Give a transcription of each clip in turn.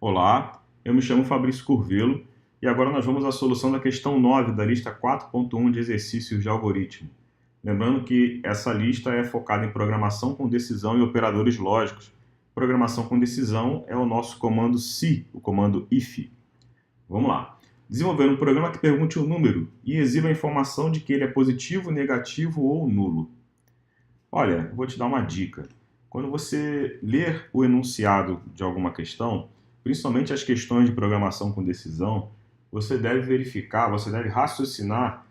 Olá, eu me chamo Fabrício Curvelo e agora nós vamos à solução da questão 9 da lista 4.1 de exercícios de algoritmo. Lembrando que essa lista é focada em programação com decisão e operadores lógicos. Programação com decisão é o nosso comando se, o comando if. Vamos lá. Desenvolver um programa que pergunte o número e exiba a informação de que ele é positivo, negativo ou nulo. Olha, eu vou te dar uma dica. Quando você ler o enunciado de alguma questão, principalmente as questões de programação com decisão, você deve verificar, você deve raciocinar,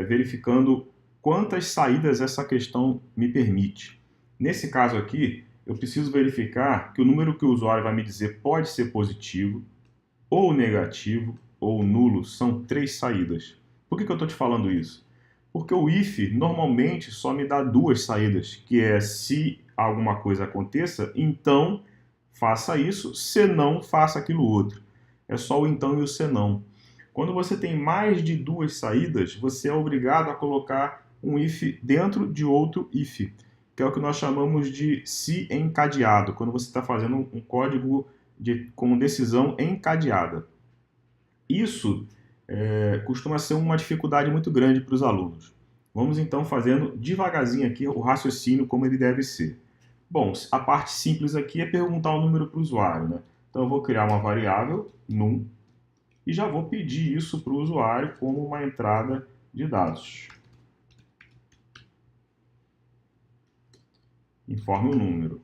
verificando quantas saídas essa questão me permite. Nesse caso aqui, eu preciso verificar que o número que o usuário vai me dizer pode ser positivo, ou negativo, ou nulo. São 3 saídas. Por que eu estou te falando isso? Porque o if normalmente só me dá 2 saídas, que é se alguma coisa aconteça, então faça isso, se não, faça aquilo outro. É só o então e o se não. Quando você tem mais de 2 saídas, você é obrigado a colocar um if dentro de outro if, que é o que nós chamamos de se encadeado, quando você está fazendo um código com decisão encadeada. Isso costuma ser uma dificuldade muito grande para os alunos. Vamos então fazendo devagarzinho aqui o raciocínio como ele deve ser. Bom, a parte simples aqui é perguntar o número para o usuário, né? Então eu vou criar uma variável, num, e já vou pedir isso para o usuário como uma entrada de dados. Informe o número.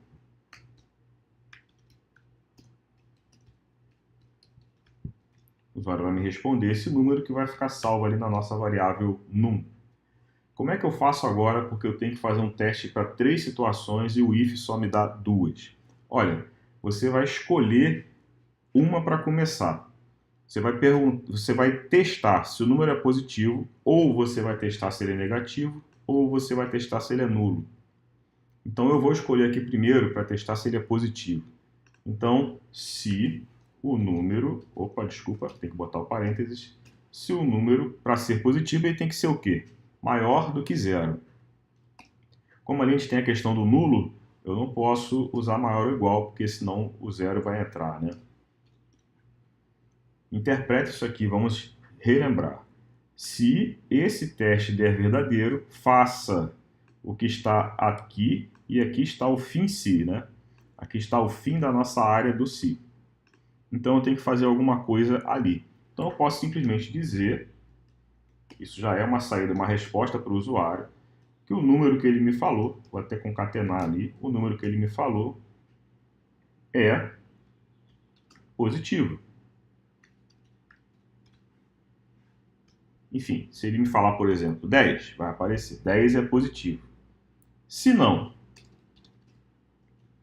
O usuário vai me responder esse número que vai ficar salvo ali na nossa variável num. Como é que eu faço agora? Porque eu tenho que fazer um teste para 3 situações e o if só me dá 2. Olha, você vai escolher uma para começar. Você vai testar se o número é positivo, ou você vai testar se ele é negativo, ou você vai testar se ele é nulo. Então eu vou escolher aqui primeiro para testar se ele é positivo. Então, se o número... Opa, desculpa, tem que botar o parênteses. Se o número, para ser positivo, ele tem que ser o quê? Maior do que zero. Como a gente tem a questão do nulo, eu não posso usar maior ou igual, porque senão o zero vai entrar, né? Interprete isso aqui, vamos relembrar. Se esse teste der verdadeiro, faça o que está aqui, e aqui está o fim se, né? Aqui está o fim da nossa área do se. Então eu tenho que fazer alguma coisa ali. Então eu posso simplesmente dizer, isso já é uma saída, uma resposta para o usuário, que o número que ele me falou, vou até concatenar ali, o número que ele me falou é positivo. Enfim, se ele me falar, por exemplo, 10, vai aparecer. 10 é positivo. Se não,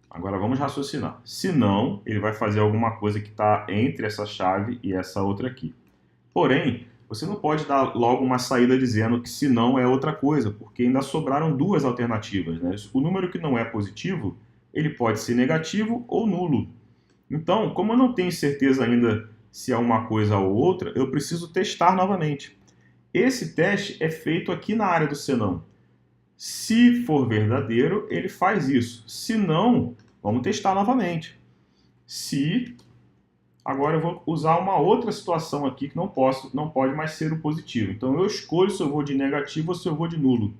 agora vamos raciocinar. Se não, ele vai fazer alguma coisa que está entre essa chave e essa outra aqui. Porém, você não pode dar logo uma saída dizendo que se não é outra coisa, porque ainda sobraram 2 alternativas, né? O número que não é positivo, ele pode ser negativo ou nulo. Então, como eu não tenho certeza ainda se é uma coisa ou outra, eu preciso testar novamente. Esse teste é feito aqui na área do senão. Se for verdadeiro, ele faz isso. Se não, vamos testar novamente. Se... Agora eu vou usar uma outra situação aqui que não pode mais ser o positivo. Então eu escolho se eu vou de negativo ou se eu vou de nulo.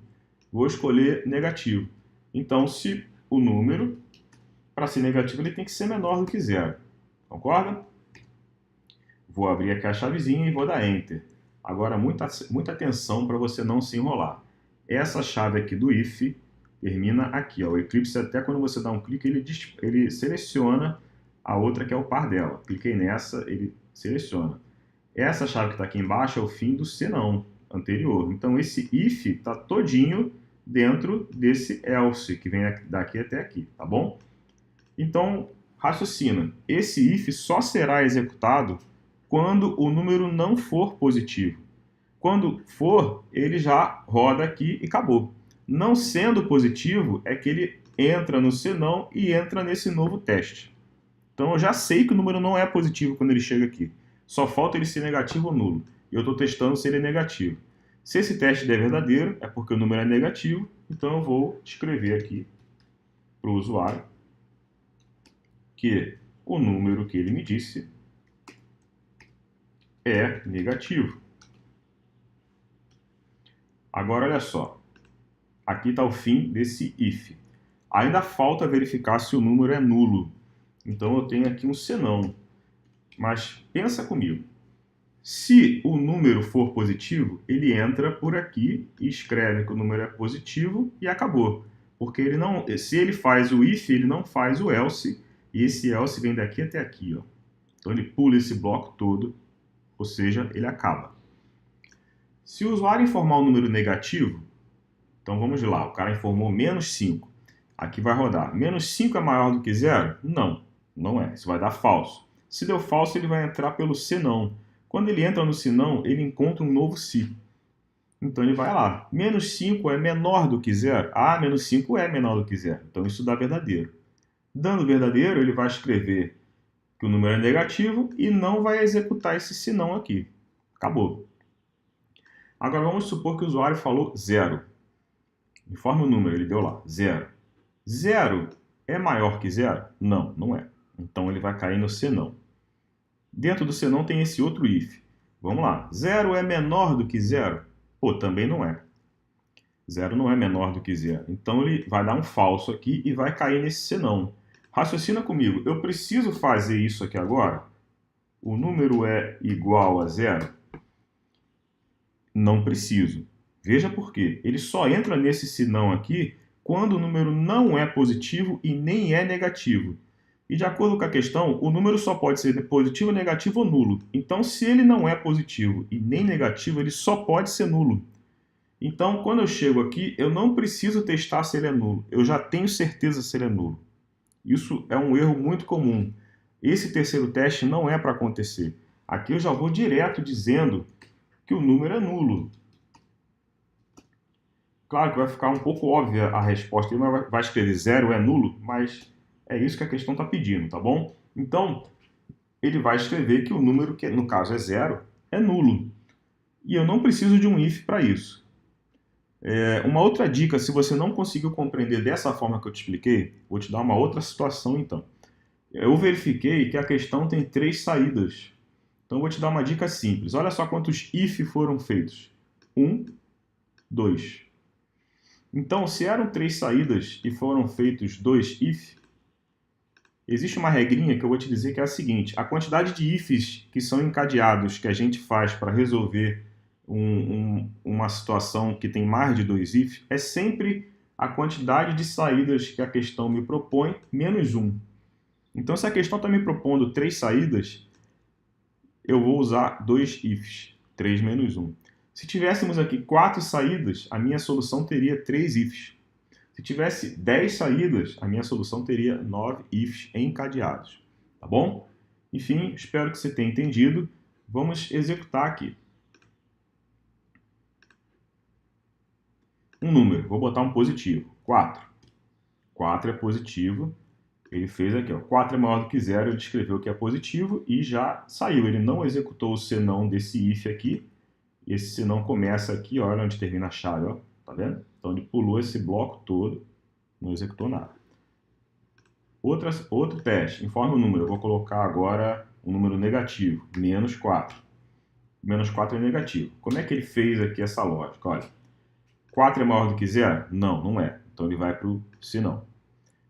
Vou escolher negativo. Então, se o número, para ser negativo, ele tem que ser menor do que zero. Concorda? Vou abrir aqui a chavezinha e vou dar Enter. Agora, muita atenção para você não se enrolar. Essa chave aqui do if termina aqui. Ó. O Eclipse, até quando você dá um clique, ele seleciona a outra que é o par dela. Cliquei nessa, ele seleciona. Essa chave que está aqui embaixo é o fim do senão anterior. Então, esse if está todinho dentro desse else, que vem daqui até aqui, tá bom? Então, raciocina. Esse if só será executado quando o número não for positivo. Quando for, ele já roda aqui e acabou. Não sendo positivo, é que ele entra no senão e entra nesse novo teste. Então eu já sei que o número não é positivo quando ele chega aqui. Só falta ele ser negativo ou nulo. E eu estou testando se ele é negativo. Se esse teste der verdadeiro, é porque o número é negativo. Então eu vou escrever aqui para o usuário que o número que ele me disse é negativo. Agora, olha só. Aqui está o fim desse if. Ainda falta verificar se o número é nulo. Então, eu tenho aqui um senão. Mas pensa comigo. Se o número for positivo, ele entra por aqui e escreve que o número é positivo e acabou. Porque ele não, se ele faz o if, ele não faz o else, e esse else vem daqui até aqui. Ó. Então ele pula esse bloco todo, ou seja, ele acaba. Se o usuário informar um número negativo, então vamos lá, o cara informou menos 5. Aqui vai rodar. Menos 5 é maior do que zero? Não, não é. Isso vai dar falso. Se deu falso, ele vai entrar pelo senão. Quando ele entra no senão, ele encontra um novo se. Então ele vai lá. Menos 5 é menor do que zero? Ah, menos 5 é menor do que zero. Então isso dá verdadeiro. Dando verdadeiro, ele vai escrever que o número é negativo e não vai executar esse senão aqui. Acabou. Agora vamos supor que o usuário falou zero. Informe o número, ele deu lá, zero. Zero é maior que zero? Não, não é. Então ele vai cair no senão. Dentro do senão tem esse outro if. Vamos lá. Zero é menor do que zero? Pô, também não é. Zero não é menor do que zero. Então ele vai dar um falso aqui e vai cair nesse senão. Raciocina comigo. Eu preciso fazer isso aqui agora? O número é igual a zero? Não preciso. Veja por quê. Ele só entra nesse senão aqui quando o número não é positivo e nem é negativo. E de acordo com a questão, o número só pode ser positivo, negativo ou nulo. Então, se ele não é positivo e nem negativo, ele só pode ser nulo. Então, quando eu chego aqui, eu não preciso testar se ele é nulo. Eu já tenho certeza se ele é nulo. Isso é um erro muito comum. Esse terceiro teste não é para acontecer. Aqui eu já vou direto dizendo que o número é nulo. Claro que vai ficar um pouco óbvia a resposta, ele vai escrever zero é nulo, mas é isso que a questão está pedindo, tá bom? Então, ele vai escrever que o número, que no caso é zero, é nulo. E eu não preciso de um if para isso. Uma outra dica, se você não conseguiu compreender dessa forma que eu te expliquei, vou te dar uma outra situação então. Eu verifiquei que a questão tem 3 saídas. Então eu vou te dar uma dica simples. Olha só quantos if foram feitos. 1, 2. Então, se eram 3 saídas e foram feitos 2 if, existe uma regrinha que eu vou te dizer que é a seguinte: a quantidade de ifs que são encadeados que a gente faz para resolver uma situação que tem mais de 2 ifs é sempre a quantidade de saídas que a questão me propõe menos 1. Então, se a questão está me propondo 3 saídas, eu vou usar 2 ifs, 3 menos 1. Se tivéssemos aqui 4 saídas, a minha solução teria 3 ifs. Se tivesse 10 saídas, a minha solução teria 9 ifs encadeados. Tá bom? Enfim, espero que você tenha entendido. Vamos executar aqui. Um número, vou botar um positivo, 4. 4 é positivo. Ele fez aqui, ó, 4 é maior do que 0, ele escreveu que é positivo e já saiu. Ele não executou o senão desse if aqui. Esse senão começa aqui, ó, olha onde termina a chave, ó, tá vendo? Então ele pulou esse bloco todo, não executou nada. Outro teste, informe o número. Eu vou colocar agora um número negativo, menos 4. Menos 4 é negativo. Como é que ele fez aqui essa lógica? Olha, 4 é maior do que 0? Não, não é. Então ele vai para o senão.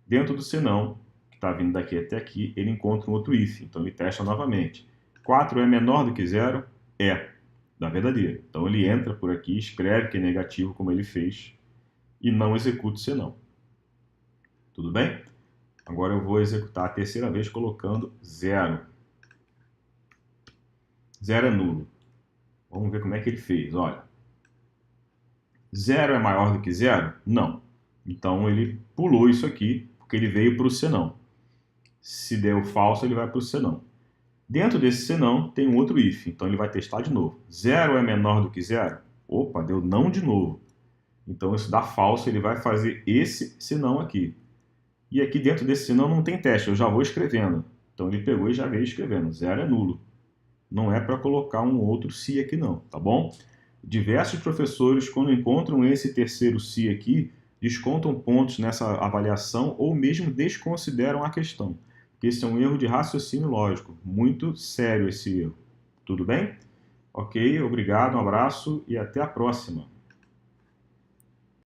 Dentro do senão, que está vindo daqui até aqui, ele encontra um outro if. Então ele testa novamente. 4 é menor do que 0? É. Dá verdadeiro. Então ele entra por aqui, escreve que é negativo como ele fez e não executa o senão. Tudo bem? Agora eu vou executar a terceira vez colocando 0. 0 é nulo. Vamos ver como é que ele fez. Olha, 0 é maior do que 0? Não. Então ele pulou isso aqui porque ele veio para o senão. Se deu falso, ele vai para o senão. Dentro desse senão tem um outro if, então ele vai testar de novo. 0 é menor do que 0? Opa, deu não de novo. Então isso dá falso, ele vai fazer esse senão aqui. E aqui dentro desse senão não tem teste, eu já vou escrevendo. Então ele pegou e já veio escrevendo. 0 é nulo. Não é para colocar um outro se aqui não, tá bom? Diversos professores, quando encontram esse terceiro se aqui, descontam pontos nessa avaliação ou mesmo desconsideram a questão. porque esse é um erro de raciocínio lógico, muito sério esse erro. Tudo bem? Ok, obrigado, um abraço e até a próxima.